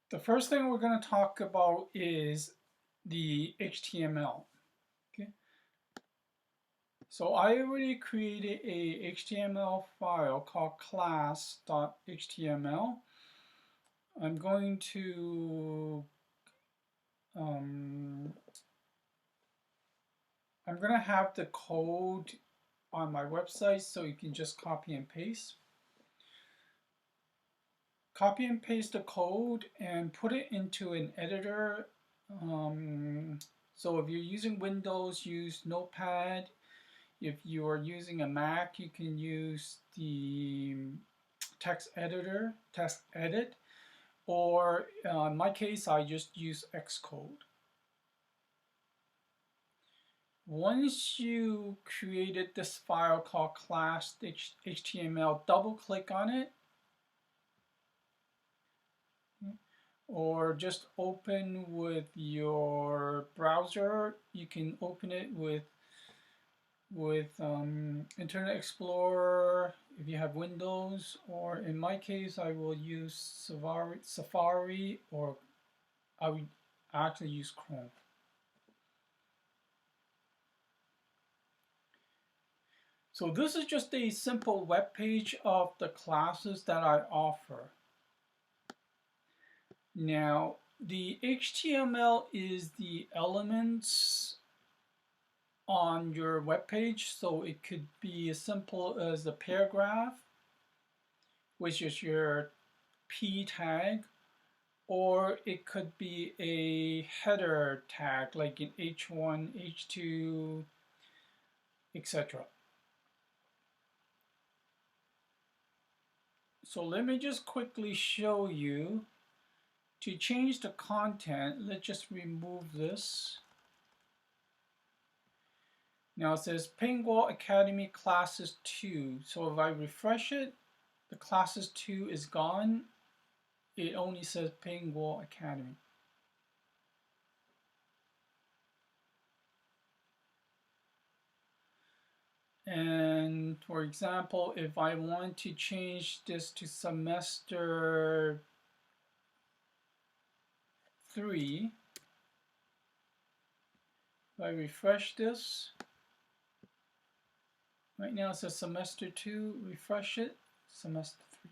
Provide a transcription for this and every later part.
The first thing we're going to talk about is the HTML. Okay. So I already created a HTML file called class.html. I'm going to have the code on my website, so you can just copy and paste. Copy and paste the code and put it into an editor. So if you're using Windows, use Notepad. If you are using a Mac, you can use the text editor, text edit, or in my case, I just use Xcode. Once you created this file called class.html, double click on it, or just open with your browser. You can open it with Internet Explorer if you have Windows, or in my case I will use Safari, or I would actually use Chrome. So this is just a simple web page of the classes that I offer. Now, the HTML is the elements on your web page, so it could be as simple as a paragraph, which is your P tag, or it could be a header tag like in H1, H2, etc. So let me just quickly show you. To change the content, let's just remove this. Now it says PingGuo Academy Classes 2. So if I refresh it, the Classes 2 is gone. It only says PingGuo Academy. And for example, if I want to change this to semester 3, if I refresh this, right now it says semester 2, refresh it, semester 3.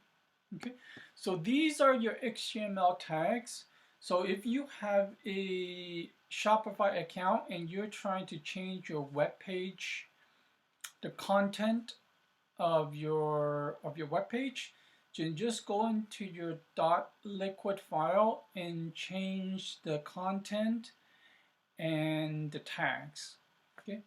Okay, so these are your HTML tags. So if you have a Shopify account and you're trying to change your web page, the content of your web page, then just go into your .liquid file and change the content and the tags. Okay,